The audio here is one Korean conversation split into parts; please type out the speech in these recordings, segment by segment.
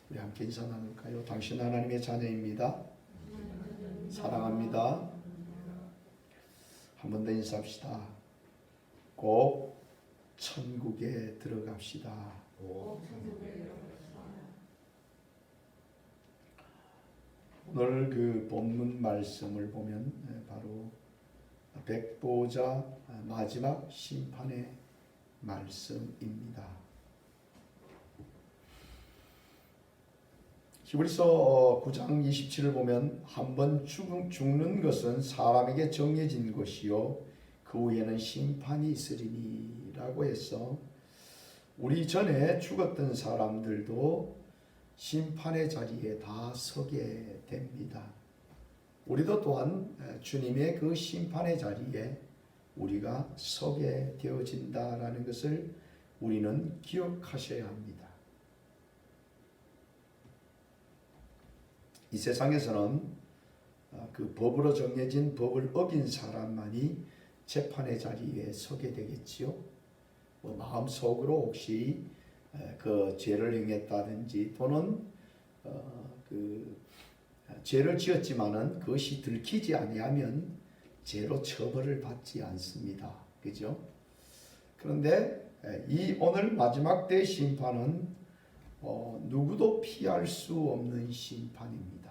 우리 함께 인사 나눌까요? 당신 하나님의 자녀입니다. 사랑합니다. 한 번 더 인사합시다. 꼭 천국에 들어갑시다. 오늘 그 본문 말씀을 보면 바로 백보자 마지막 심판의 말씀입니다. 히브리서 9장 27을 보면 한번 죽는 것은 사람에게 정해진 것이요 그 후에는 심판이 있으리니 라고 해서 우리 전에 죽었던 사람들도 심판의 자리에 다 서게 됩니다. 우리도 또한 주님의 그 심판의 자리에 우리가 서게 되어진다라는 것을 우리는 기억하셔야 합니다. 이 세상에서는 그 법으로 정해진 법을 어긴 사람만이 재판의 자리에 서게 되겠지요. 마음속으로 혹시 그 죄를 행했다든지 또는 그 죄를 지었지만은 그것이 들키지 아니하면 죄로 처벌을 받지 않습니다. 그죠? 그런데 이 오늘 마지막 때 심판은 누구도 피할 수 없는 심판입니다.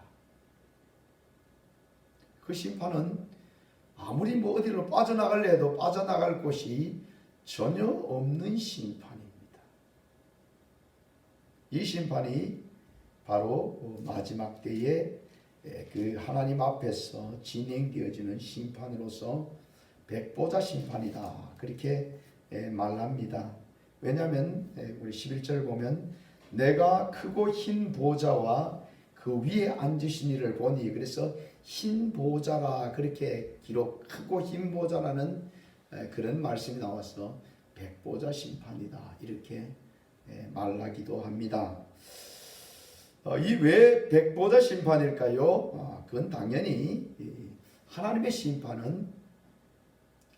그 심판은 아무리 어디로 빠져나가려 해도 빠져나갈 곳이 전혀 없는 심판입니다. 이 심판이 바로 마지막 때에 그 하나님 앞에서 진행되어지는 심판으로서 백보자 심판이다. 그렇게 말합니다. 왜냐하면 우리 11절 보면 내가 크고 흰 보좌와 그 위에 앉으신 이를 보니, 그래서 흰 보좌라 그렇게 크고 흰 보좌라는 그런 말씀이 나와서 백보자 심판이다 이렇게 말하기도 합니다. 이 왜 백보자 심판일까요? 그건 당연히 하나님의 심판은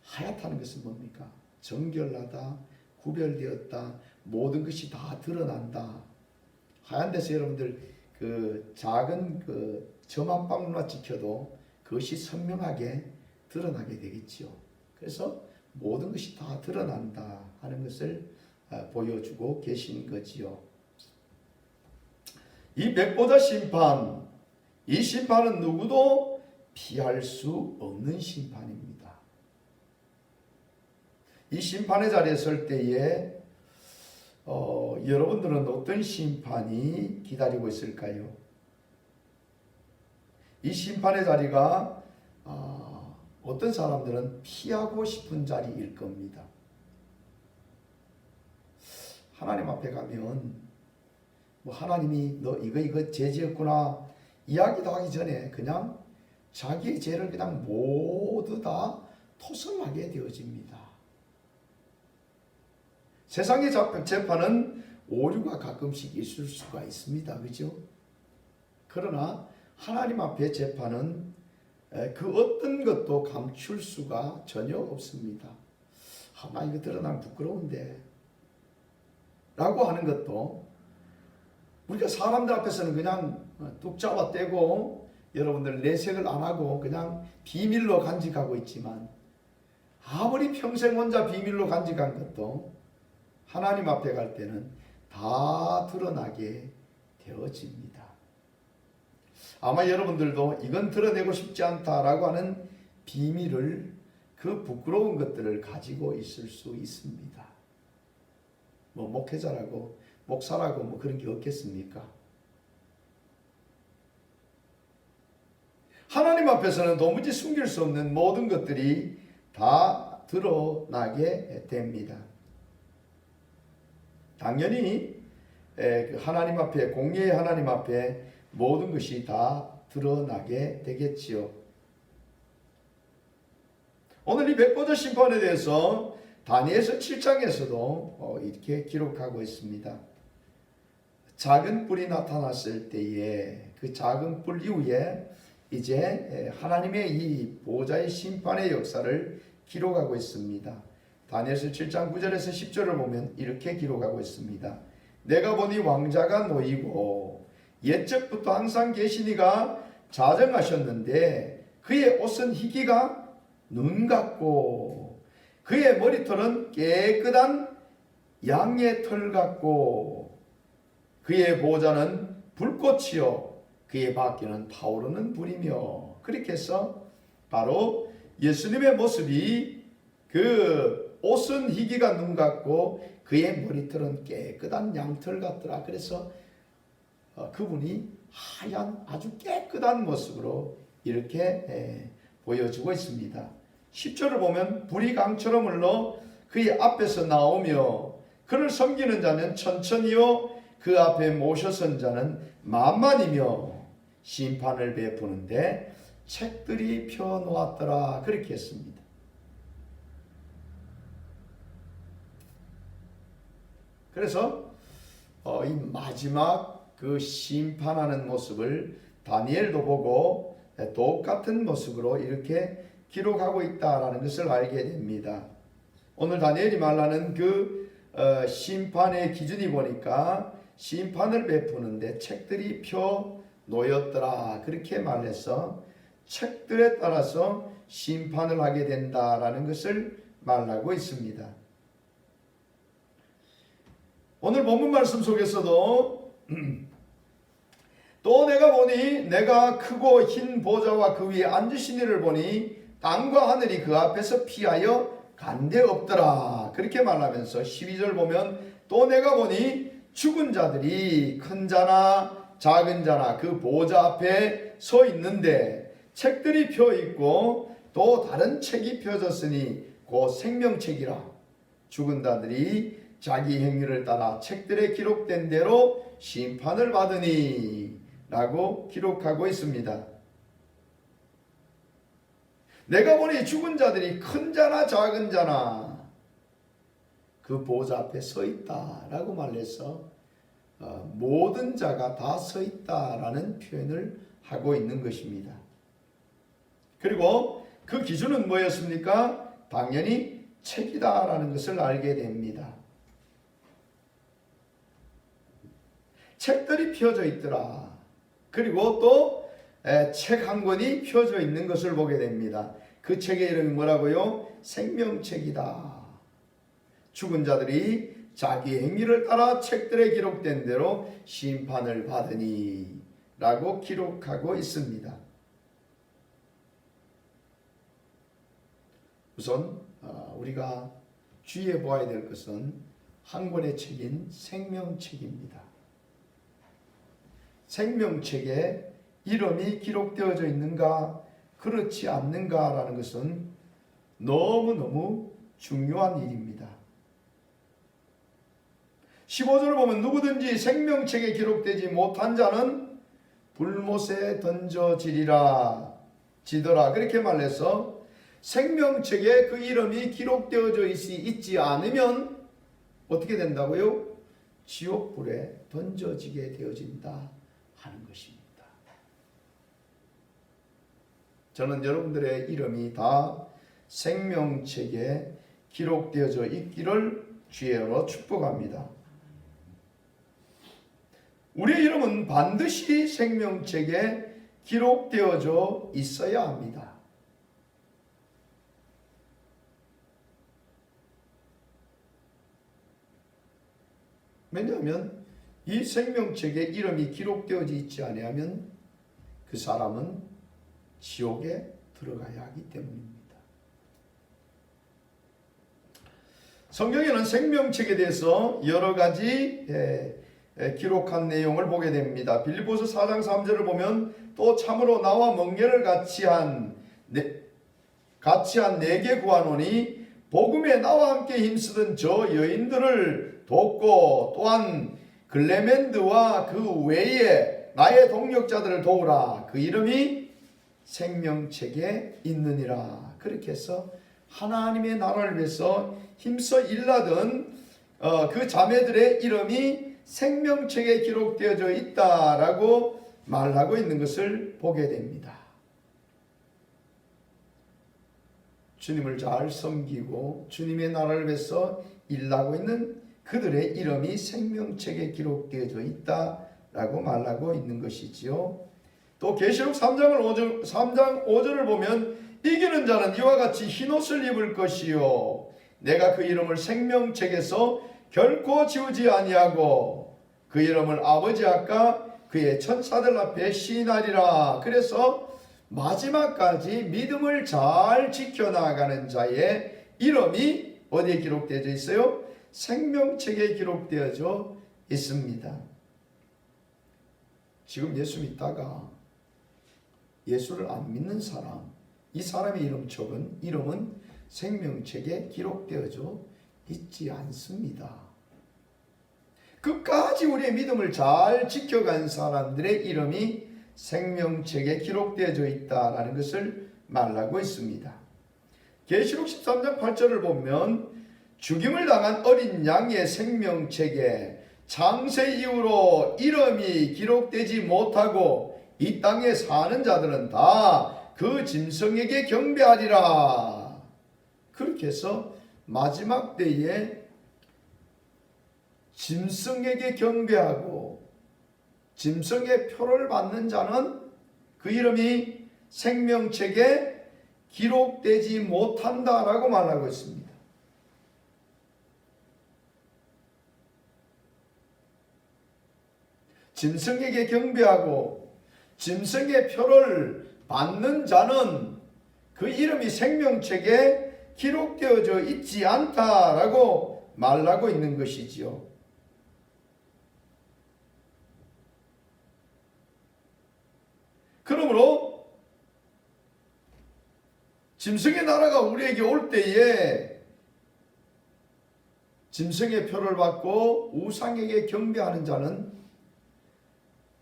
하얗다는 것은 뭡니까? 정결하다, 구별되었다, 모든 것이 다 드러난다. 하얀 데서 여러분들 그 작은 그 점 한 방울만 찍혀도 그것이 선명하게 드러나게 되겠지요. 그래서 모든 것이 다 드러난다 하는 것을 보여주고 계신 거지요. 이 백보자 심판, 이 심판은 누구도 피할 수 없는 심판입니다. 이 심판의 자리에 설 때에 여러분들은 어떤 심판이 기다리고 있을까요? 이 심판의 자리가 어떤 사람들은 피하고 싶은 자리일 겁니다. 하나님 앞에 가면 하나님이 너 이거 죄 지었구나 이야기도 하기 전에 그냥 자기의 죄를 그냥 모두 다 토설하게 되어집니다. 세상의 재판은 오류가 가끔씩 있을 수가 있습니다. 그죠? 그러나 하나님 앞의 재판은 그 어떤 것도 감출 수가 전혀 없습니다. 나 이거 드러나면 부끄러운데 라고 하는 것도 우리가 사람들 앞에서는 그냥 뚝 잡아 떼고 여러분들 내색을 안 하고 그냥 비밀로 간직하고 있지만 아무리 평생 혼자 비밀로 간직한 것도 하나님 앞에 갈 때는 다 드러나게 되어집니다. 아마 여러분들도 이건 드러내고 싶지 않다라고 하는 비밀을, 그 부끄러운 것들을 가지고 있을 수 있습니다. 목회자라고 목사라고 그런 게 없겠습니까? 하나님 앞에서는 도무지 숨길 수 없는 모든 것들이 다 드러나게 됩니다. 당연히 하나님 앞에, 공의의 하나님 앞에 모든 것이 다 드러나게 되겠지요. 오늘 이 백보자 심판에 대해서 다니엘서 7장에서도 이렇게 기록하고 있습니다. 작은 뿔이 나타났을 때에 그 작은 뿔 이후에 이제 하나님의 이 보좌의 심판의 역사를 기록하고 있습니다. 다니엘서 7장 9절에서 10절을 보면 이렇게 기록하고 있습니다. 내가 보니 왕자가 놓이고 옛적부터 항상 계시니가 자정하셨는데 그의 옷은 희기가 눈 같고 그의 머리털은 깨끗한 양의 털 같고 그의 보좌는 불꽃이요 그의 바퀴는 타오르는 불이며. 그렇게 해서 바로 예수님의 모습이 그 옷은 희기가 눈 같고 그의 머리털은 깨끗한 양털 같더라. 그래서 그분이 하얀 아주 깨끗한 모습으로 이렇게 보여주고 있습니다. 10절을 보면 불이 강처럼 흘러 그의 앞에서 나오며 그를 섬기는 자는 천천히요 그 앞에 모셔선 자는 만만이며 심판을 베푸는데 책들이 펴놓았더라. 그렇게 했습니다. 그래서 이 마지막 그 심판하는 모습을 다니엘도 보고 똑같은 모습으로 이렇게 기록하고 있다라는 것을 알게 됩니다. 오늘 다니엘이 말하는 그 심판의 기준이 보니까 심판을 베푸는데 책들이 펴 놓였더라. 그렇게 말해서 책들에 따라서 심판을 하게 된다라는 것을 말하고 있습니다. 오늘 본문 말씀 속에서도 또 내가 보니 내가 크고 흰 보좌와 그 위에 앉으신 이를 보니 땅과 하늘이 그 앞에서 피하여 간데 없더라. 그렇게 말하면서 12절 보면 또 내가 보니 죽은 자들이 큰 자나 작은 자나 그 보좌 앞에 서 있는데 책들이 펴 있고 또 다른 책이 펴졌으니 곧 생명책이라. 죽은 자들이 자기 행위를 따라 책들에 기록된 대로 심판을 받으니 라고 기록하고 있습니다. 내가 보니 죽은 자들이 큰 자나 작은 자나 그 보좌 앞에 서 있다라고 말해서 모든 자가 다 서 있다라는 표현을 하고 있는 것입니다. 그리고 그 기준은 뭐였습니까? 당연히 책이다라는 것을 알게 됩니다. 책들이 펴져 있더라. 그리고 또 책 한 권이 펴져 있는 것을 보게 됩니다. 그 책의 이름이 뭐라고요? 생명책이다. 죽은 자들이 자기 행위를 따라 책들에 기록된 대로 심판을 받으니 라고 기록하고 있습니다. 우선 우리가 주의해 보아야 될 것은 한 권의 책인 생명책입니다. 생명책에 이름이 기록되어져 있는가 그렇지 않는가라는 것은 너무너무 중요한 일입니다. 15절을 보면 누구든지 생명책에 기록되지 못한 자는 불못에 던져지리라 지더라. 그렇게 말해서 생명책에 그 이름이 기록되어져 있지 않으면 어떻게 된다고요? 지옥불에 던져지게 되어진다 하는 것입니다. 저는 여러분들의 이름이 다 생명책에 기록되어져 있기를 주의로 축복합니다. 우리의 이름은 반드시 생명책에 기록되어져 있어야 합니다. 왜냐하면 이 생명책에 이름이 기록되어져 있지 아니하면 그 사람은 지옥에 들어가야 하기 때문입니다. 성경에는 생명책에 대해서 여러 가지 기록한 내용을 보게 됩니다. 빌립보서 4장 3절을 보면 또 참으로 나와 멍게를 같이 한 내게 구하노니 복음에 나와 함께 힘쓰던 저 여인들을 돕고 또한 글레멘드와 그 외에 나의 동력자들을 도우라. 그 이름이 생명책에 있느니라. 그렇게 해서 하나님의 나라를 위해서 힘써 일하던 그 자매들의 이름이 생명책에 기록되어져 있다라고 말하고 있는 것을 보게 됩니다. 주님을 잘 섬기고 주님의 나라를 위해서 일하고 있는 그들의 이름이 생명책에 기록되어져 있다라고 라고 말하고 있는 것이지요. 또 계시록 3장 5절을 보면 이기는 자는 이와 같이 흰옷을 입을 것이요 내가 그 이름을 생명책에서 결코 지우지 아니하고 그 이름을 아버지 앞과 그의 천사들 앞에 시인하리라. 그래서 마지막까지 믿음을 잘 지켜나가는 자의 이름이 어디에 기록되어 있어요? 생명책에 기록되어져 있습니다. 지금 예수 믿다가 예수를 안 믿는 사람, 이 사람의 이름은 생명책에 기록되어져 있지 않습니다. 끝까지 우리의 믿음을 잘 지켜간 사람들의 이름이 생명책에 기록되어져 있다라는 것을 말하고 있습니다. 계시록 13장 8절을 보면 죽임을 당한 어린 양의 생명책에 창세 이후로 이름이 기록되지 못하고 이 땅에 사는 자들은 다 그 짐승에게 경배하리라. 그렇게 해서 마지막 때에 짐승에게 경배하고 짐승의 표를 받는 자는 그 이름이 생명책에 기록되지 못한다라고 말하고 있습니다. 짐승에게 경배하고 짐승의 표를 받는 자는 그 이름이 생명책에 기록되어져 있지 않다라고 말하고 있는 것이지요. 그러므로 짐승의 나라가 우리에게 올 때에 짐승의 표를 받고 우상에게 경배하는 자는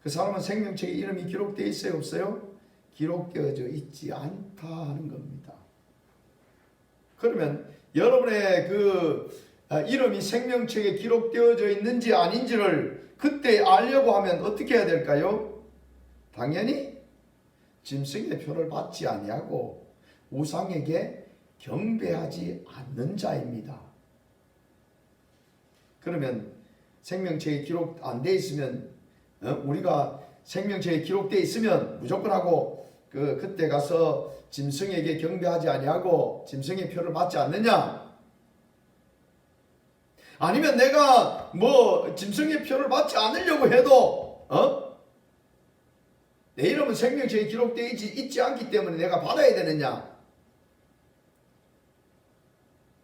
그 사람은 생명책에 이름이 기록되어 있어요? 없어요? 기록되어져 있지 않다는 겁니다. 그러면 여러분의 그 이름이 생명책에 기록되어져 있는지 아닌지를 그때 알려고 하면 어떻게 해야 될까요? 당연히 짐승의 표를 받지 아니하고 우상에게 경배하지 않는 자입니다. 그러면 생명책에 기록 안 돼 있으면 우리가 생명책에 기록되어 있으면 무조건 하고 그때 가서 짐승에게 경배하지 아니하고 짐승의 표를 받지 않느냐? 아니면 내가 짐승의 표를 받지 않으려고 해도 내 이름은 생명책에 기록되어 있지 않기 때문에 내가 받아야 되느냐?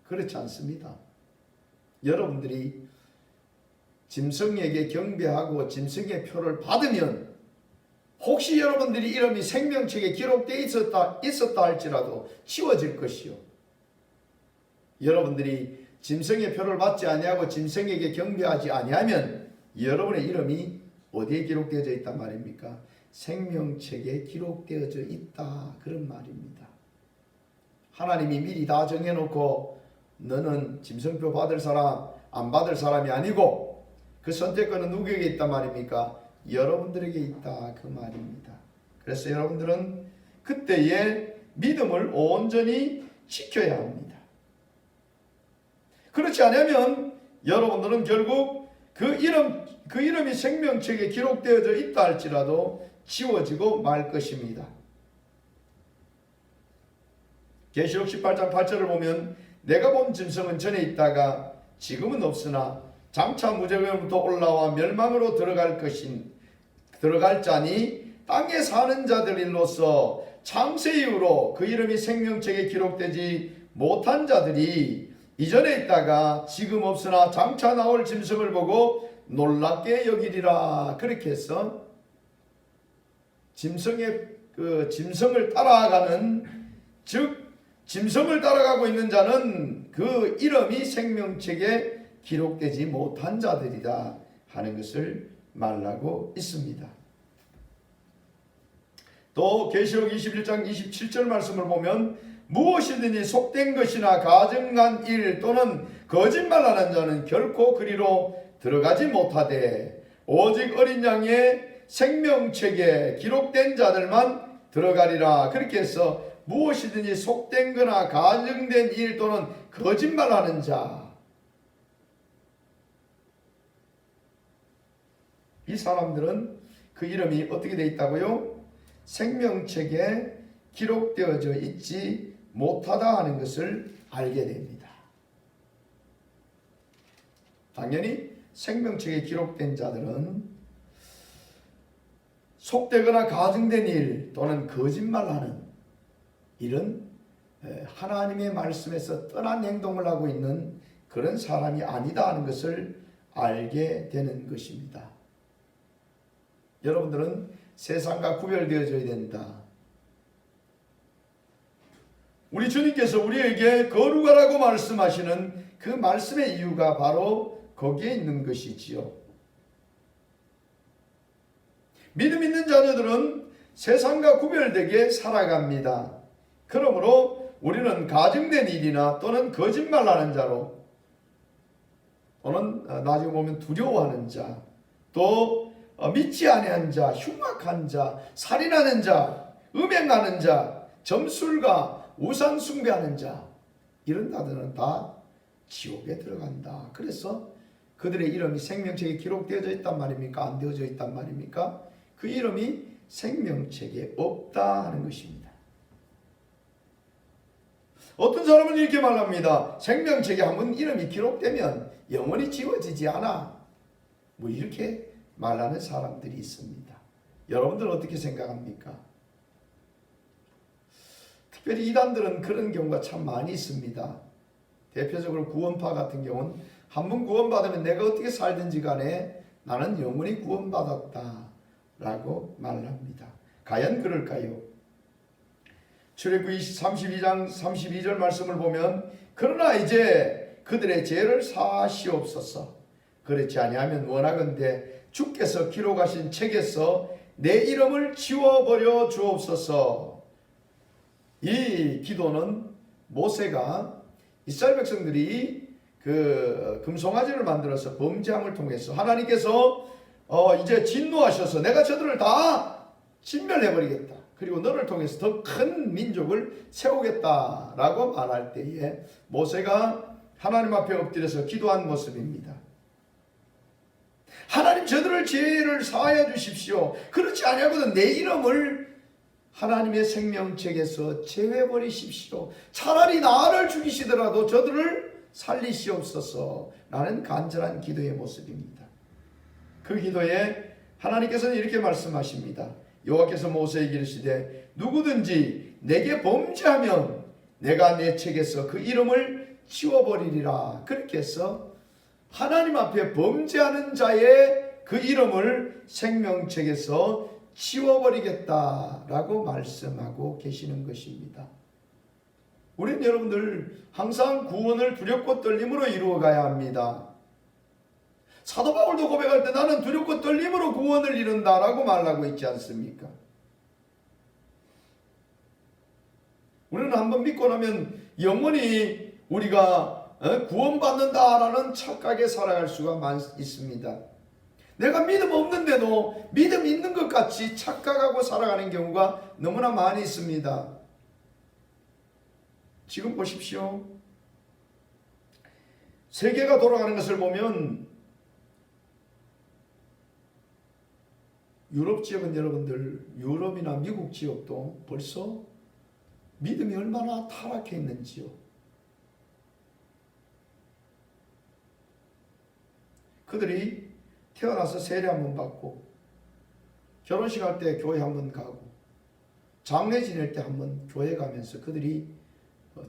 그렇지 않습니다. 여러분들이 짐승에게 경배하고 짐승의 표를 받으면 혹시 여러분들이 이름이 생명책에 기록되어 있었다 할지라도 지워질 것이요. 여러분들이 짐승의 표를 받지 아니하고 짐승에게 경배하지 아니하면 여러분의 이름이 어디에 기록되어져 있단 말입니까? 생명책에 기록되어져 있다, 그런 말입니다. 하나님이 미리 다 정해놓고 너는 짐승표 받을 사람 안 받을 사람이 아니고 그 선택권은 누구에게 있단 말입니까? 여러분들에게 있다, 그 말입니다. 그래서 여러분들은 그때의 믿음을 온전히 지켜야 합니다. 그렇지 않으면 여러분들은 결국 그 이름이 생명책에 기록되어져 있다 할지라도 지워지고 말 것입니다. 계시록 18장 8절을 보면 내가 본 짐승은 전에 있다가 지금은 없으나 장차 무저금부터 올라와 멸망으로 들어갈 자니 땅에 사는 자들일로서 창세 이후로 그 이름이 생명책에 기록되지 못한 자들이 이전에 있다가 지금 없으나 장차 나올 짐승을 보고 놀랍게 여기리라. 그렇게 해서 짐승을 따라가는, 즉 짐승을 따라가고 있는 자는 그 이름이 생명책에 기록되지 못한 자들이다 하는 것을 말하고 있습니다. 또 계시록 21장 27절 말씀을 보면 무엇이든지 속된 것이나 가증한 일 또는 거짓말하는 자는 결코 그리로 들어가지 못하되 오직 어린 양의 생명책에 기록된 자들만 들어가리라. 그렇게 해서 무엇이든지 속된 거나 가증된 일 또는 거짓말하는 자, 이 사람들은 그 이름이 어떻게 되어 있다고요? 생명책에 기록되어져 있지 못하다 하는 것을 알게 됩니다. 당연히 생명책에 기록된 자들은 속되거나 가증된 일 또는 거짓말하는 이런 하나님의 말씀에서 떠난 행동을 하고 있는 그런 사람이 아니다 하는 것을 알게 되는 것입니다. 여러분들은 세상과 구별되어져야 된다. 우리 주님께서 우리에게 거룩하라고 말씀하시는 그 말씀의 이유가 바로 거기에 있는 것이지요. 믿음 있는 자녀들은 세상과 구별되게 살아갑니다. 그러므로 우리는 가증된 일이나 또는 거짓말하는 자로 또는 나중에 보면 두려워하는 자, 또 믿지 아니한 자, 흉악한 자, 살인하는 자, 음행하는 자, 점술가, 우상 숭배하는 자, 이런 자들은 다 지옥에 들어간다. 그래서 그들의 이름이 생명책에 기록되어져 있단 말입니까? 안 되어져 있단 말입니까? 그 이름이 생명책에 없다 하는 것입니다. 어떤 사람은 이렇게 말합니다. 생명책에 한번 이름이 기록되면 영원히 지워지지 않아. 뭐 이렇게 말하는 사람들이 있습니다. 여러분들 어떻게 생각합니까? 특별히 이단들은 그런 경우가 참 많이 있습니다. 대표적으로 구원파 같은 경우는 한 번 구원받으면 내가 어떻게 살든지 간에 나는 영원히 구원받았다 라고 말합니다. 과연 그럴까요? 출애굽기 32장 32절 말씀을 보면 그러나 이제 그들의 죄를 사하시옵소서. 그렇지 아니하면 원하건대 주께서 기록하신 책에서 내 이름을 지워버려 주옵소서. 이 기도는 모세가 이스라엘 백성들이 그 금송아지를 만들어서 범죄함을 통해서 하나님께서 이제 진노하셔서 내가 저들을 다 진멸해버리겠다. 그리고 너를 통해서 더 큰 민족을 세우겠다라고 말할 때에 모세가 하나님 앞에 엎드려서 기도한 모습입니다. 하나님 저들을 죄를 사하여 주십시오. 그렇지 아니하거든 내 이름을 하나님의 생명책에서 제외버리십시오. 차라리 나를 죽이시더라도 저들을 살리시옵소서. 라는 간절한 기도의 모습입니다. 그 기도에 하나님께서는 이렇게 말씀하십니다. 여호와께서 모세에게 이르시되 누구든지 내게 범죄하면 내가 내 책에서 그 이름을 지워버리리라. 그렇게 해서 하나님 앞에 범죄하는 자의 그 이름을 생명책에서 지워버리겠다라고 말씀하고 계시는 것입니다. 우리는 여러분들 항상 구원을 두렵고 떨림으로 이루어가야 합니다. 사도 바울도 고백할 때 나는 두렵고 떨림으로 구원을 이룬다라고 말하고 있지 않습니까? 우리는 한번 믿고 나면 영원히 우리가 구원받는다라는 착각에 살아갈 수가 있습니다. 내가 믿음 없는데도 믿음 있는 것 같이 착각하고 살아가는 경우가 너무나 많이 있습니다. 지금 보십시오. 세계가 돌아가는 것을 보면 유럽 지역은 여러분들 유럽이나 미국 지역도 벌써 믿음이 얼마나 타락해 있는지요. 그들이 태어나서 세례 한번 받고 결혼식 할 때 교회 한번 가고 장례 지낼 때 한번 교회 가면서 그들이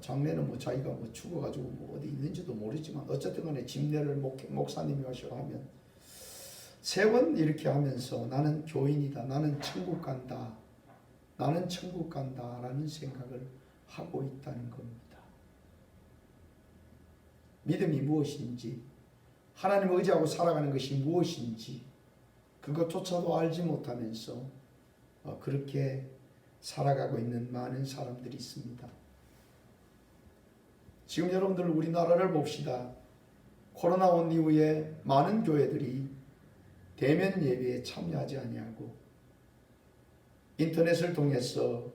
장례는 뭐 자기가 뭐 죽어가지고 뭐 어디 있는지도 모르지만 어쨌든 간에 집례를 목사님이 하시고 하면 세 번 이렇게 하면서 나는 교인이다, 나는 천국 간다, 나는 천국 간다 라는 생각을 하고 있다는 겁니다. 믿음이 무엇인지, 하나님을 의지하고 살아가는 것이 무엇인지 그것조차도 알지 못하면서 그렇게 살아가고 있는 많은 사람들이 있습니다. 지금 여러분들 우리나라를 봅시다. 코로나 온 이후에 많은 교회들이 대면 예배에 참여하지 아니하고 인터넷을 통해서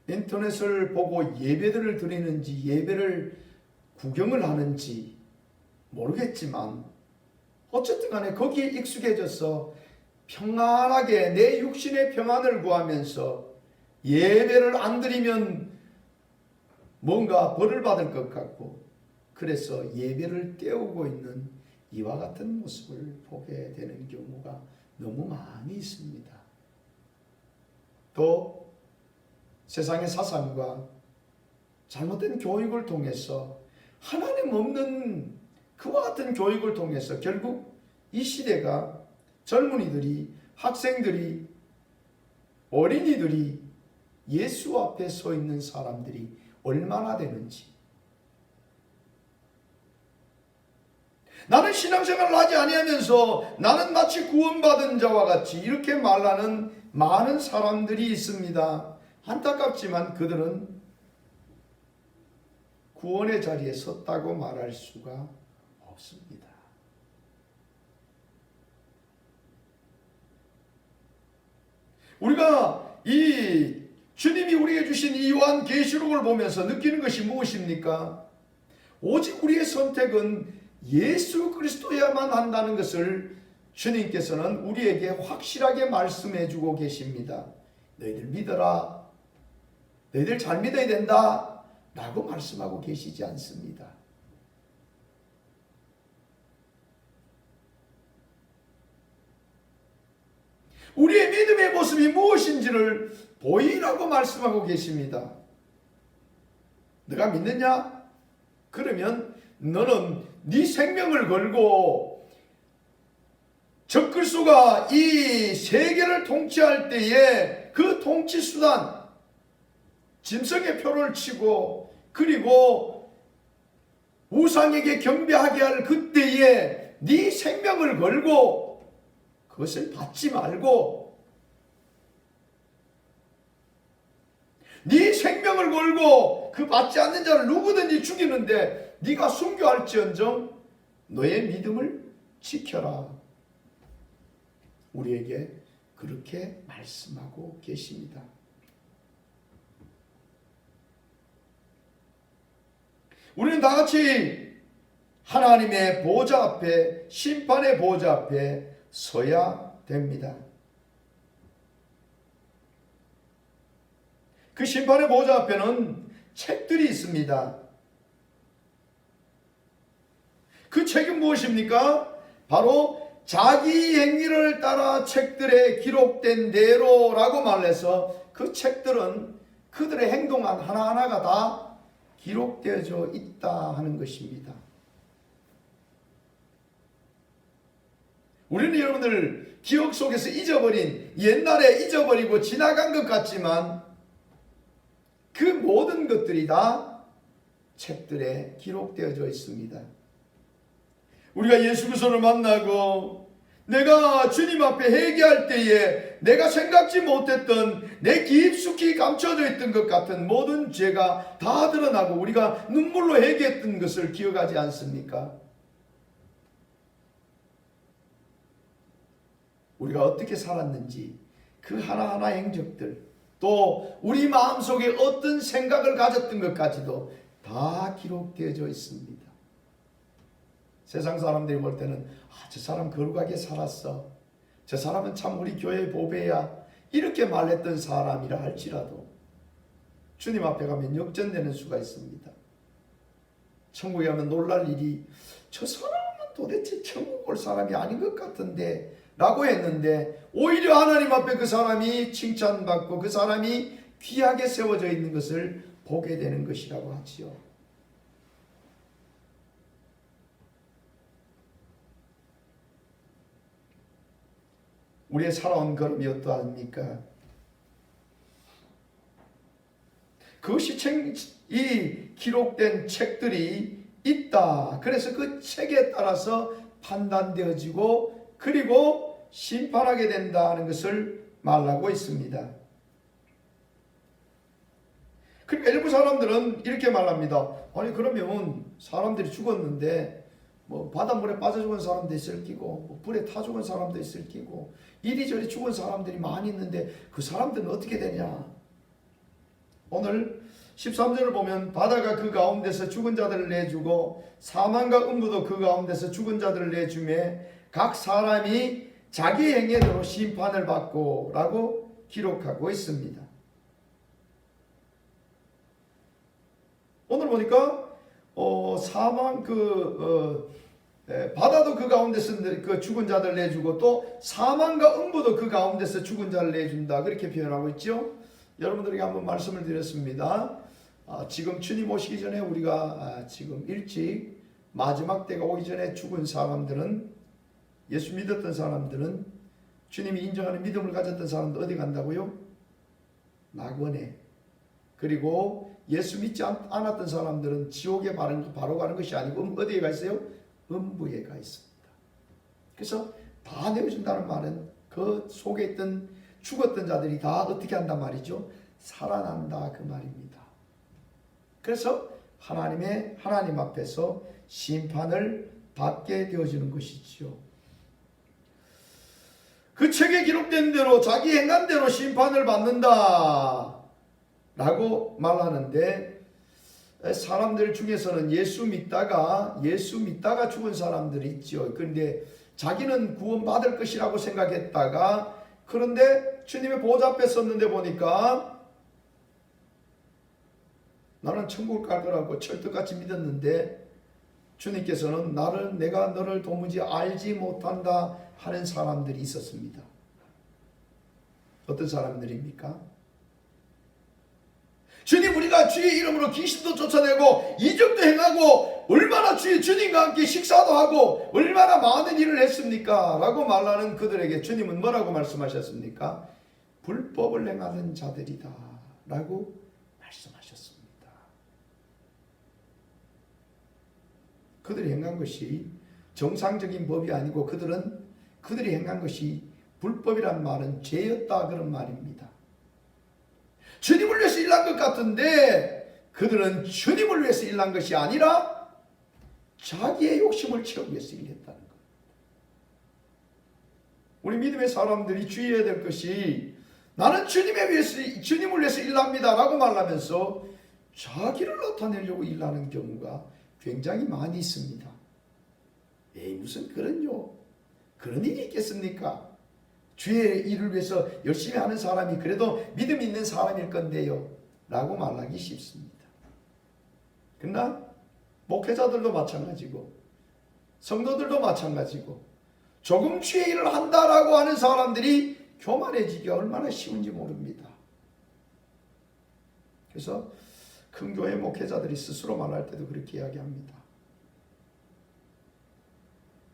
인터넷을 보고 예배들을 드리는지 예배를 구경을 하는지 모르겠지만 어쨌든 간에 거기에 익숙해져서 평안하게 내 육신의 평안을 구하면서 예배를 안 드리면 뭔가 벌을 받을 것 같고, 그래서 예배를 때우고 있는 이와 같은 모습을 보게 되는 경우가 너무 많이 있습니다. 또 세상의 사상과 잘못된 교육을 통해서, 하나님 없는 그와 같은 교육을 통해서 결국 이 시대가 젊은이들이, 학생들이, 어린이들이 예수 앞에 서 있는 사람들이 얼마나 되는지, 나는 신앙생활을 하지 아니하면서 나는 마치 구원받은 자와 같이 이렇게 말하는 많은 사람들이 있습니다. 안타깝지만 그들은 구원의 자리에 섰다고 말할 수가 없습니다. 우리가 이 주님이 우리에게 주신 이 요한계시록을 보면서 느끼는 것이 무엇입니까? 오직 우리의 선택은 예수 그리스도야만 한다는 것을 주님께서는 우리에게 확실하게 말씀해 주고 계십니다. 너희들 믿어라, 너희들 잘 믿어야 된다 라고 말씀하고 계시지 않습니다. 우리의 믿음의 모습이 무엇인지를 보이라고 말씀하고 계십니다. 너가 믿느냐? 그러면 너는 네 생명을 걸고 적그리스도가 이 세계를 통치할 때에 그 통치 수단, 짐승의 표를 치고 그리고 우상에게 경배하게 할 그때에 네 생명을 걸고 그것을 받지 말고, 네 생명을 걸고 그 받지 않는 자를 누구든지 죽이는데 네가 순교할지언정 너의 믿음을 지켜라. 우리에게 그렇게 말씀하고 계십니다. 우리는 다 같이 하나님의 보좌 앞에, 심판의 보좌 앞에 서야 됩니다. 그 심판의 보좌 앞에는 책들이 있습니다. 그 책은 무엇입니까? 바로 자기 행위를 따라 책들에 기록된 대로라고 말해서 그 책들은 그들의 행동한 하나하나가 다 기록되어져 있다 하는 것입니다. 우리는 여러분들 기억 속에서 잊어버린, 옛날에 잊어버리고 지나간 것 같지만 그 모든 것들이 다 책들에 기록되어져 있습니다. 우리가 예수 그리스도를 만나고 내가 주님 앞에 회개할 때에 내가 생각지 못했던, 내 깊숙이 감춰져 있던 것 같은 모든 죄가 다 드러나고 우리가 눈물로 회개했던 것을 기억하지 않습니까? 우리가 어떻게 살았는지 그 하나하나 행적들, 또 우리 마음속에 어떤 생각을 가졌던 것까지도 다 기록되어져 있습니다. 세상 사람들이 볼 때는 저 사람 거룩하게 살았어, 저 사람은 참 우리 교회의 보배야, 이렇게 말했던 사람이라 할지라도 주님 앞에 가면 역전되는 수가 있습니다. 천국에 가면 놀랄 일이, 저 사람은 도대체 천국 올 사람이 아닌 것 같은데 라고 했는데 오히려 하나님 앞에 그 사람이 칭찬받고 그 사람이 귀하게 세워져 있는 것을 보게 되는 것이라고 하지요. 우리의 살아온 걸음이 어떠합니까? 그것이 이 기록된 책들이 있다. 그래서 그 책에 따라서 판단되어지고 그리고 심판하게 된다는 것을 말하고 있습니다. 그러니까 일부 사람들은 이렇게 말합니다. 아니 그러면 사람들이 죽었는데 뭐 바닷물에 빠져 죽은 사람도 있을 끼고 뭐 불에 타 죽은 사람도 있을 끼고 이리저리 죽은 사람들이 많이 있는데 그 사람들은 어떻게 되냐? 오늘 13절을 보면 바다가 그 가운데서 죽은 자들을 내주고 사망과 음부도 그 가운데서 죽은 자들을 내주매 각 사람이 자기 행위대로 심판을 받고 라고 기록하고 있습니다. 오늘 보니까 사망 바다도 그 가운데서 그 죽은 자들 내주고 또 사망과 음부도 그 가운데서 죽은 자를 내준다 그렇게 표현하고 있죠. 여러분들에게 한번 말씀을 드렸습니다. 지금 주님 오시기 전에 우리가 지금 일찍 마지막 때가 오기 전에 죽은 사람들은 예수 믿었던 사람들은 주님이 인정하는 믿음을 가졌던 사람들 어디 간다고요? 낙원에. 그리고 예수 믿지 않았던 사람들은 지옥에 바로 가는 것이 아니고 어디에 가 있어요? 음부에 가 있습니다. 그래서 다 내어준다는 말은 그 속에 있던 죽었던 자들이 다 어떻게 한단 말이죠? 살아난다 그 말입니다. 그래서 하나님 앞에서 심판을 받게 되어지는 것이지요. 그 책에 기록된 대로 자기 행한 대로 심판을 받는다 라고 말하는데 사람들 중에서는 예수 믿다가 죽은 사람들이 있죠. 그런데 자기는 구원받을 것이라고 생각했다가 그런데 주님의 보좌 앞에 섰는데 보니까 나는 천국을 갈 거라고 철떡같이 믿었는데 주님께서는 내가 너를 도무지 알지 못한다 하는 사람들이 있었습니다. 어떤 사람들입니까? 주님 우리가 주의 이름으로 귀신도 쫓아내고 이적도 행하고 얼마나 주님과 함께 식사도 하고 얼마나 많은 일을 했습니까? 라고 말하는 그들에게 주님은 뭐라고 말씀하셨습니까? 불법을 행하는 자들이다 라고 말씀하셨습니다. 그들이 행한 것이 정상적인 법이 아니고 그들이 행한 것이 불법이란 말은 죄였다 그런 말입니다. 주님을 위해서 일한 것 같은데 그들은 주님을 위해서 일한 것이 아니라 자기의 욕심을 채우기 위해서 일했다는 것. 우리 믿음의 사람들이 주의해야 될 것이 나는 주님을 위해서 일합니다 라고 말하면서 자기를 나타내려고 일하는 경우가 굉장히 많이 있습니다. 무슨 그런 일이 있겠습니까? 주의 일을 위해서 열심히 하는 사람이 그래도 믿음 있는 사람일 건데요 라고 말하기 쉽습니다. 그러나 목회자들도 마찬가지고 성도들도 마찬가지고 조금 주의 일을 한다라고 하는 사람들이 교만해지기가 얼마나 쉬운지 모릅니다. 그래서 큰 교회 목회자들이 스스로 말할 때도 그렇게 이야기합니다.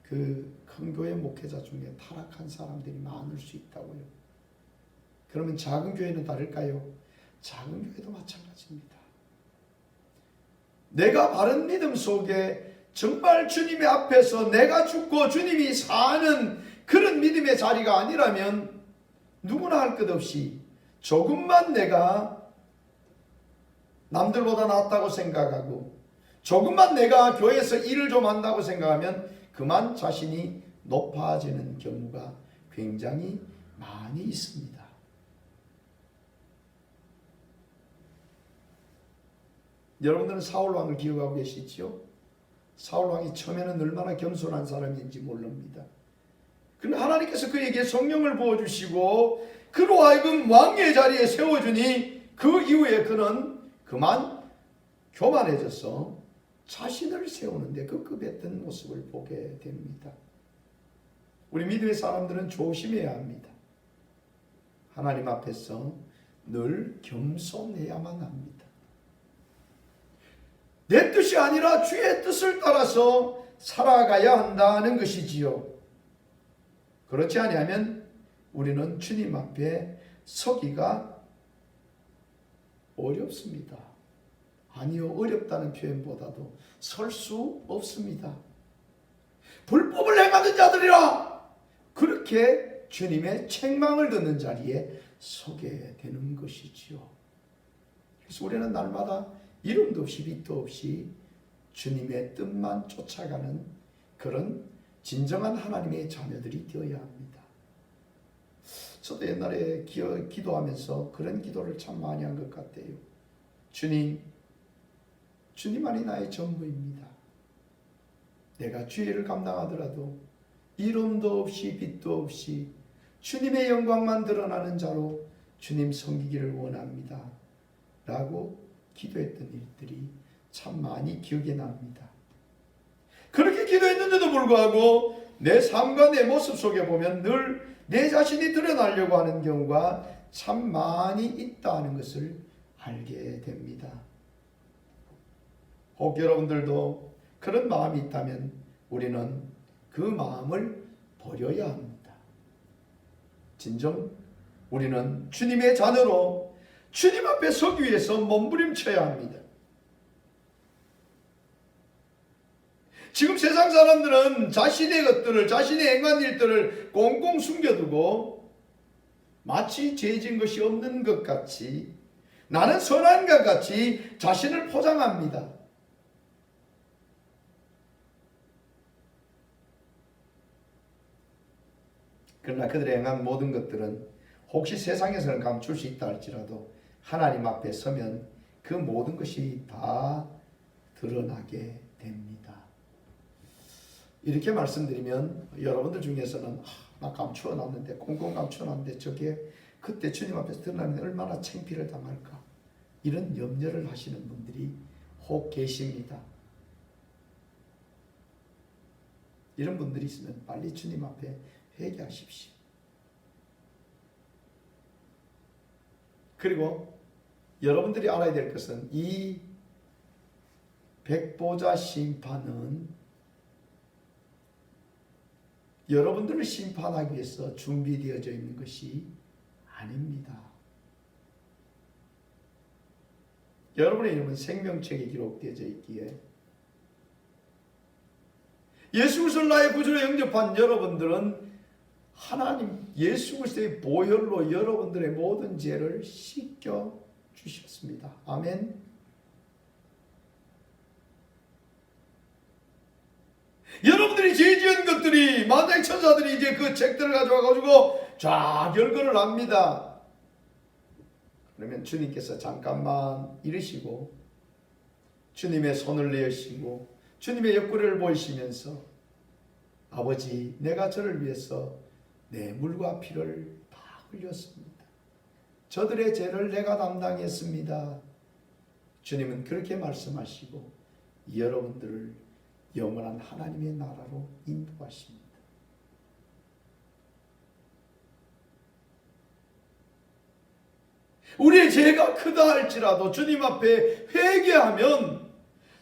그 큰 교회 목회자 중에 타락한 사람들이 많을 수 있다고요. 그러면 작은 교회는 다를까요? 작은 교회도 마찬가지입니다. 내가 바른 믿음 속에 정말 주님의 앞에서 내가 죽고 주님이 사는 그런 믿음의 자리가 아니라면 누구나 할 것 없이 조금만 내가 남들보다 낫다고 생각하고 조금만 내가 교회에서 일을 좀 한다고 생각하면 그만 자신이 높아지는 경우가 굉장히 많이 있습니다. 여러분들은 사울왕을 기억하고 계시죠? 사울왕이 처음에는 얼마나 겸손한 사람인지 모릅니다. 그러나 하나님께서 그에게 성령을 부어주시고 그로 하여금 왕의 자리에 세워주니 그 이후에 그는 그만 교만해져서 자신을 세우는데 급급했던 모습을 보게 됩니다. 우리 믿음의 사람들은 조심해야 합니다. 하나님 앞에서 늘 겸손해야만 합니다. 내 뜻이 아니라 주의 뜻을 따라서 살아가야 한다는 것이지요. 그렇지 아니하면 우리는 주님 앞에 서기가 어렵습니다. 아니요, 어렵다는 표현보다도 설 수 없습니다. 불법을 행하는 자들이라 그렇게 주님의 책망을 듣는 자리에 서게 되는 것이지요. 그래서 우리는 날마다 이름도 없이 빛도 없이 주님의 뜻만 쫓아가는 그런 진정한 하나님의 자녀들이 되어야 합니다. 저도 옛날에 기도하면서 그런 기도를 참 많이 한 것 같아요. 주님만이 나의 전부입니다. 내가 죄를 감당하더라도 이름도 없이 빛도 없이 주님의 영광만 드러나는 자로 주님 섬기기를 원합니다. 라고 기도했던 일들이 참 많이 기억에 납니다. 그렇게 기도했는데도 불구하고 내 삶과 내 모습 속에 보면 늘 내 자신이 드러나려고 하는 경우가 참 많이 있다는 것을 알게 됩니다. 혹 여러분들도 그런 마음이 있다면 우리는 그 마음을 버려야 합니다. 진정 우리는 주님의 자녀로 주님 앞에 서기 위해서 몸부림쳐야 합니다. 지금 세상 사람들은 자신의 것들을, 자신의 행한 일들을 꽁꽁 숨겨두고 마치 죄진 것이 없는 것 같이, 나는 선한 것 같이 자신을 포장합니다. 그러나 그들의 행한 모든 것들은 혹시 세상에서는 감출 수 있다 할지라도 하나님 앞에 서면 그 모든 것이 다 드러나게 됩니다. 이렇게 말씀드리면 여러분들 중에서는 나 감추어놨는데, 꽁꽁 감추어놨는데 저게 그때 주님 앞에서 드러나면 얼마나 창피를 당할까, 이런 염려를 하시는 분들이 혹 계십니다. 이런 분들이 있으면 빨리 주님 앞에 회개하십시오. 그리고 여러분들이 알아야 될 것은 이 백보자 심판은 여러분들을 심판하기 위해서 준비되어져 있는 것이 아닙니다. 여러분의 이름은 생명책에 기록되어져 있기에 예수 그리스도를 나의 구주로 영접한 여러분들은 하나님 예수 그리스도의 보혈로 여러분들의 모든 죄를 씻겨 주셨습니다. 아멘. 여러분들이 죄 지은 것들이, 만왕의 천사들이 이제 그 책들을 가져와가지고 쫙 열거를 합니다. 그러면 주님께서 잠깐만 이르시고 주님의 손을 내으시고 주님의 옆구리를 보이시면서 아버지, 내가 저를 위해서 내 물과 피를 다 흘렸습니다. 저들의 죄를 내가 담당했습니다. 주님은 그렇게 말씀하시고 여러분들을 영원한 하나님의 나라로 인도하십니다. 우리의 죄가 크다 할지라도 주님 앞에 회개하면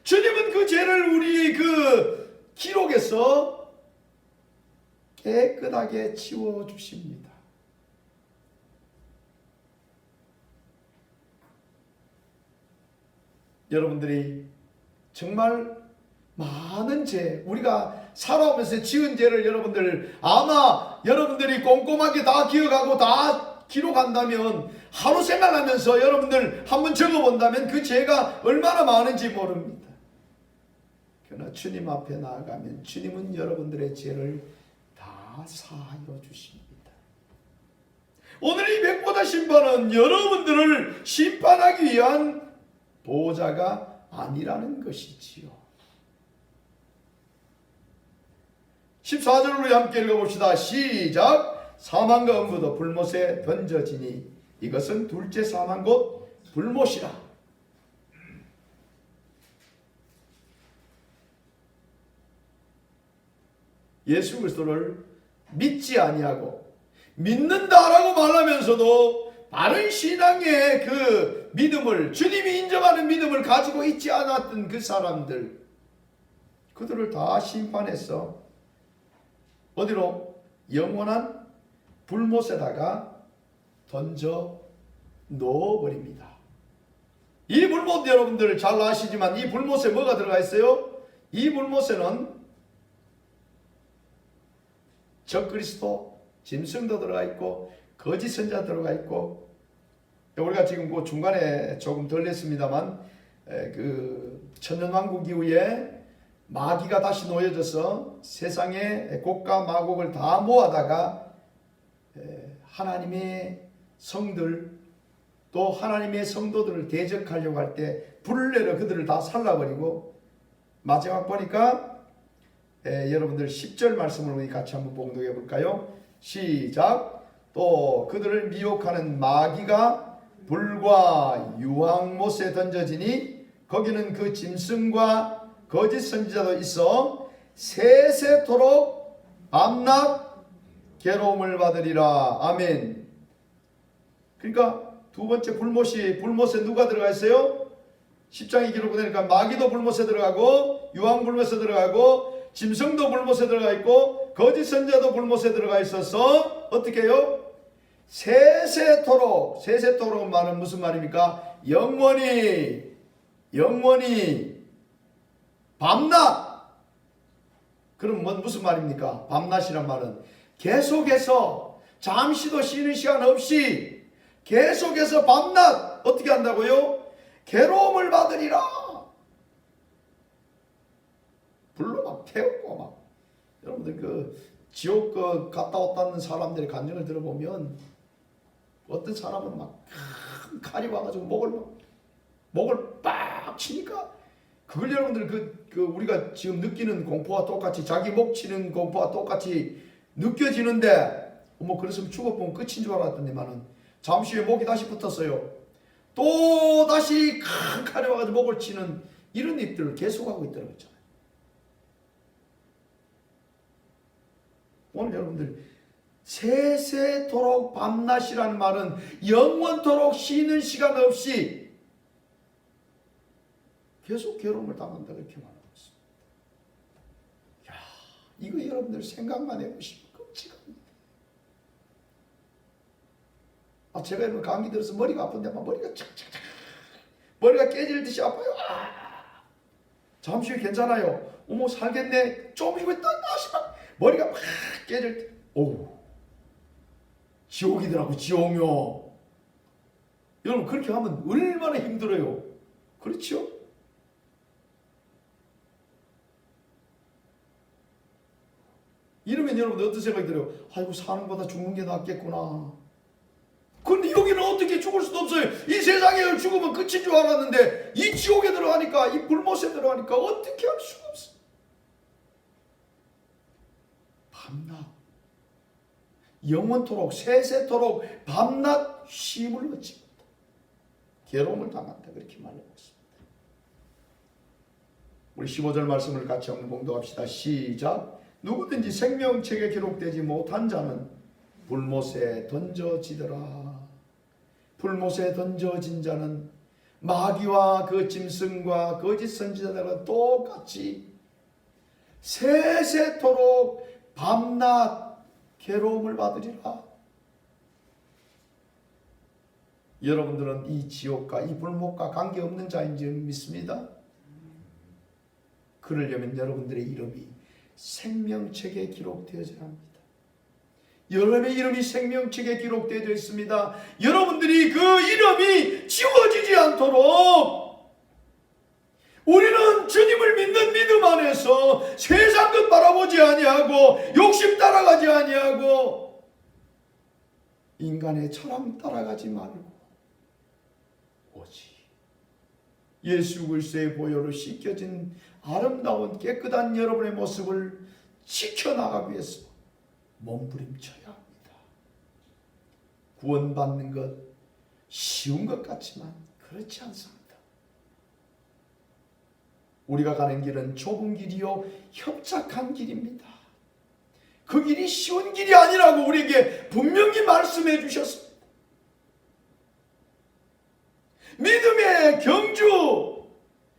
주님은 그 죄를 우리 그 기록에서 깨끗하게 치워주십니다. 여러분들이 정말 많은 죄, 우리가 살아오면서 지은 죄를 여러분들 아마 여러분들이 꼼꼼하게 다 기억하고 다 기록한다면, 하루 생활하면서 여러분들 한번 적어본다면 그 죄가 얼마나 많은지 모릅니다. 그러나 주님 앞에 나아가면 주님은 여러분들의 죄를 다 사하여 주십니다. 오늘 이 백보자 심판은 여러분들을 심판하기 위한 보호자가 아니라는 것이지요. 14절을 우리 함께 읽어봅시다. 시작. 사망과 음부도 불못에 던져지니 이것은 둘째 사망 곧 불못이라. 예수 그리스도를 믿지 아니하고 믿는다라고 말하면서도 바른 신앙의 그 믿음을, 주님이 인정하는 믿음을 가지고 있지 않았던 그 사람들, 그들을 다 심판해서 어디로? 영원한 불못에다가 던져 넣어버립니다. 이 불못 여러분들 잘 아시지만 이 불못에 뭐가 들어가 있어요? 이 불못에는 적그리스도, 짐승도 들어가 있고 거짓 선자 들어가 있고, 우리가 지금 그 중간에 조금 덜 냈습니다만 그 천년왕국 이후에 마귀가 다시 놓여져서 세상의 곡과 마곡을 다 모아다가 하나님의 성들, 또 하나님의 성도들을 대적하려고 할 때 불을 내려 그들을 다 살라버리고, 마지막 보니까 여러분들 10절 말씀을 우리 같이 한번 봉독해 볼까요? 시작. 또 그들을 미혹하는 마귀가 불과 유황못에 던져지니 거기는 그 짐승과 거짓 선지자도 있어 세세토록 밤낮 괴로움을 받으리라. 아멘. 그러니까 두 번째 불못에 누가 들어가 있어요? 10장이 기록되니까 마귀도 불못에 들어가고 유황불못에 들어가고 짐승도 불못에 들어가 있고 거짓 선지자도 불못에 들어가 있어서 어떻게 해요? 세세토록은 말은 무슨 말입니까? 영원히 밤낮. 그럼 무슨 말입니까? 밤낮이란 말은 계속해서 잠시도 쉬는 시간 없이 계속해서 밤낮 어떻게 한다고요? 괴로움을 받으리라. 불로 막 태우고 막. 여러분들 그 지옥 갔다 왔다는 사람들의 간증을 들어보면 어떤 사람은 막 큰 칼이 와가지고 목을 빡 치니까 그걸 여러분들 우리가 지금 느끼는 공포와 똑같이 자기 목 치는 공포와 똑같이 느껴지는데 그랬으면 죽어보면 끝인 줄 알았더니만은 잠시 후에 목이 다시 붙었어요. 또 다시 큰 칼이 와가지고 목을 치는 이런 일들을 계속하고 있더라고요. 오늘 여러분들 세세토록 밤낮이라는 말은 영원토록 쉬는 시간 없이 계속 괴로움을 당한다 그렇게 말하고 있습니다. 야, 이거 여러분들 생각만 해보시면 끔찍합니다. 제가 여러분 감기 들어서 머리가 아픈데 막 머리가 깨질 듯이 아파요. 잠시 후에 괜찮아요. 살겠네. 좀 이거 다시 막 머리가 막 깨질 때, 지옥이더라고, 지옥요. 여러분 그렇게 하면 얼마나 힘들어요. 그렇죠? 이러면 여러분 어떤 생각이 들어요? 아이고 사는 것보다 죽는 게 낫겠구나. 그런데 여기는 어떻게 죽을 수도 없어요. 이 세상에 죽으면 끝인 줄 알았는데 이 지옥에 들어가니까, 이 불못에 들어가니까 어떻게 할 수가 없어요. 밤낮 영원토록 세세토록 밤낮 쉼을 얻지 못한다. 괴로움을 당한다. 그렇게 말하고 있습니다. 우리 15절 말씀을 같이 한번 봉독합시다. 시작. 누구든지 생명책에 기록되지 못한 자는 불못에 던져지더라. 불못에 던져진 자는 마귀와 그 짐승과 거짓 선지자들과 똑같이 세세토록 밤낮 괴로움을 받으리라. 여러분들은 이 지옥과 이 불못과 관계없는 자인 줄 믿습니다. 그러려면 여러분들의 이름이 생명책에 기록되어져야 합니다. 여러분의 이름이 생명책에 기록되어 있습니다. 여러분들이 그 이름이 지워지지 않도록 우리는 주님을 믿는 믿음 안에서 세상 것 바라보지 아니하고 욕심 따라가지 아니하고 인간의 철학 따라가지 말고 오직 예수 그리스도의 보혈로 씻겨진 아름다운 깨끗한 여러분의 모습을 지켜나가기 위해서 몸부림쳐야 합니다. 구원받는 것 쉬운 것 같지만 그렇지 않습니다. 우리가 가는 길은 좁은 길이요 협착한 길입니다. 그 길이 쉬운 길이 아니라고 우리에게 분명히 말씀해 주셨습니다. 믿음의 경주,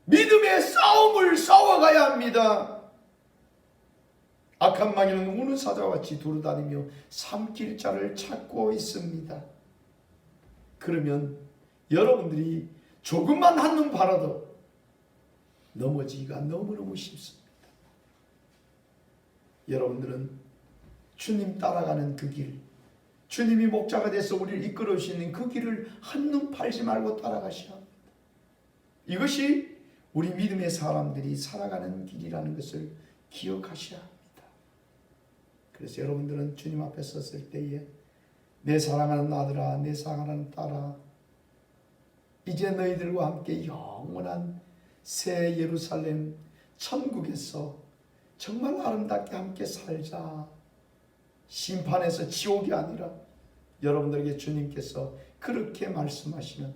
믿음의 싸움을 싸워가야 합니다. 악한 마귀는 우는 사자와 같이 두루다니며 삼킬 자를 찾고 있습니다. 그러면 여러분들이 조금만 한눈 팔아도 넘어지기가 너무너무 쉽습니다. 여러분들은 주님 따라가는 그 길, 주님이 목자가 돼서 우리를 이끌어 주시는 그 길을 한눈 팔지 말고 따라가셔야 합니다. 이것이 우리 믿음의 사람들이 살아가는 길이라는 것을 기억하셔야 합니다. 그래서 여러분들은 주님 앞에 섰을 때에 내 사랑하는 아들아, 내 사랑하는 딸아, 이제 너희들과 함께 영원한 새 예루살렘 천국에서 정말 아름답게 함께 살자. 심판에서 지옥이 아니라 여러분들에게 주님께서 그렇게 말씀하시는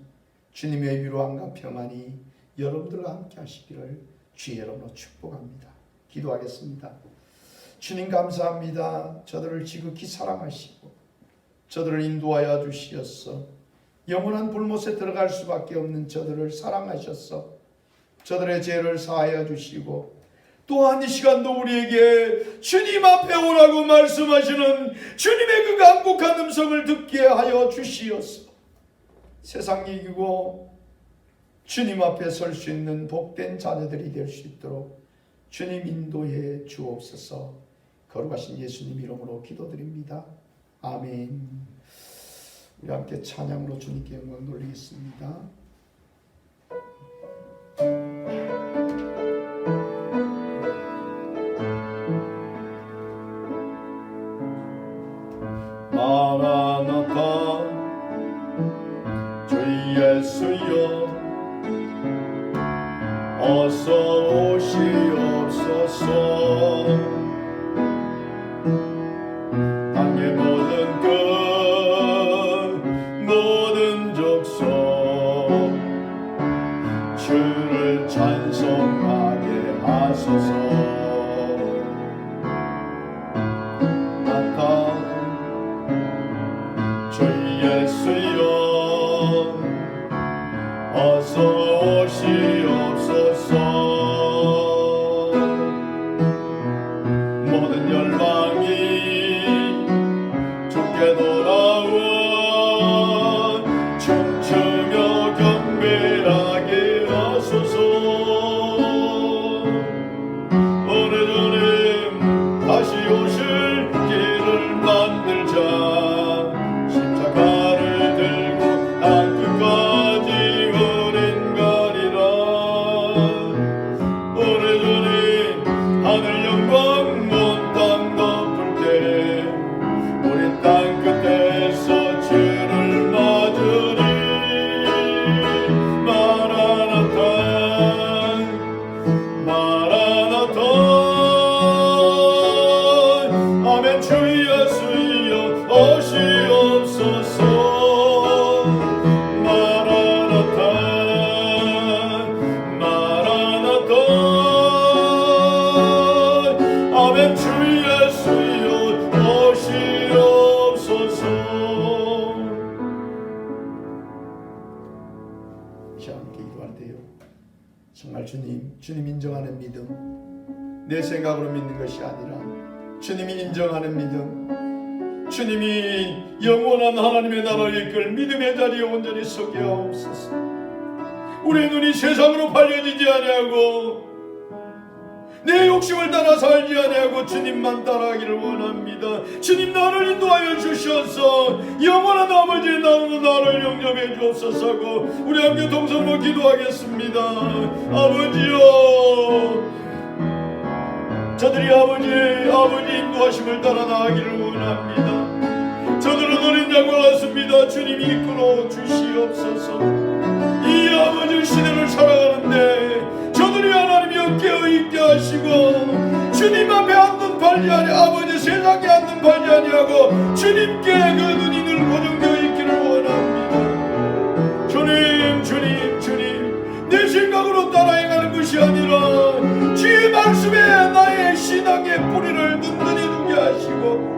주님의 위로함과 평안이 여러분들과 함께 하시기를 주의 이름으로 축복합니다. 기도하겠습니다. 주님 감사합니다. 저들을 지극히 사랑하시고 저들을 인도하여 주시었어. 영원한 불못에 들어갈 수밖에 없는 저들을 사랑하셨어. 저들의 죄를 사하여 주시고 또한 이 시간도 우리에게 주님 앞에 오라고 말씀하시는 주님의 그 간곡한 음성을 듣게 하여 주시옵소서. 세상 이기고 주님 앞에 설 수 있는 복된 자녀들이 될 수 있도록 주님 인도해 주옵소서. 거룩하신 예수님 이름으로 기도드립니다. 아멘. 우리 함께 찬양으로 주님께 영광 돌리겠습니다. 마라나타 주 예수여 어서 오시옵소서. 땅의 모든 끝 모든 족속 주를 찬송하게 하소서. 나타 주 예수여 어서 오시옵소서. 모든 열방이 주께 돌아와 춤추며 경배하게 하소서. 오늘 주님 다시 오실 길을 만들자. 십자가를 들고 땅끝까지 우린 가리라. 오늘 주님 하늘 영광 온 땅 덮을 때 우리 땅 끝에서 주를 맞으리. 마라나타 마라나타 아멘. 주 예수여 오시옵소서. 마라나타 마라나타 아멘. 주 예수여 오시옵소서. 함께 기도할 때요, 정말 주님 인정하는 믿음, 내 생각으로 믿는 것이 아니라 주님이 인정하는 믿음, 주님이 영원한 하나님의 나라를 이끌 믿음의 자리에 온전히 서게 하옵소서. 우리의 눈이 세상으로 팔려지지 아니하고 내 욕심을 따라 살지 아니하고 주님만 따라가기를 원합니다. 주님 나를 인도하여 주셔서 영원한 아버지의 나라로 나를 영접해 주옵소서 하고 우리 함께 동성으로 기도하겠습니다. 아버지여, 저들이 아버지 인도하심을 따라 나가기를 원합니다. 저들은 어린 양과 같습니다. 주님이 이끌어 주시옵소서. 이 아버지 시대를 살아가는데 저들이 하나님이여 깨어있게 하시고 주님 앞에 앉는 팔지 아니 아버지 세상에 앉는 팔지 아니하고 주님께 그 눈이 늘 고정되어 있기를 원합니다. 주님 내 생각으로 따라 행하는 것이 아니라 주의 말씀에 나의 신앙의 뿌리를 든든히 두게 하시고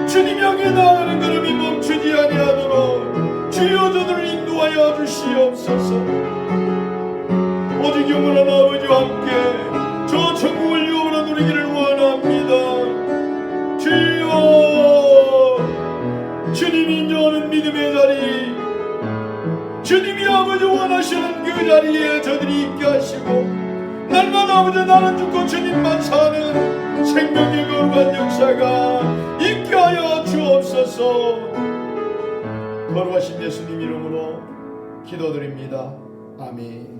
주님 향해 나아가는 걸음이 멈추지 아니하도록 주여 저들을 인도하여 주시옵소서. 오직 영원한 아버지와 함께 저 천국을 영원한 누리기를 원합니다. 주여, 주님이 인정하는 믿음의 자리, 주님이 아버지 원하시는 그 자리에 저들이 있게 하시고 날마다 아버지 나는 죽고 주님만 사는 생명의 거룩한 역사가 있게 하여 주옵소서. 거룩하신 예수님 이름으로 기도드립니다. 아멘.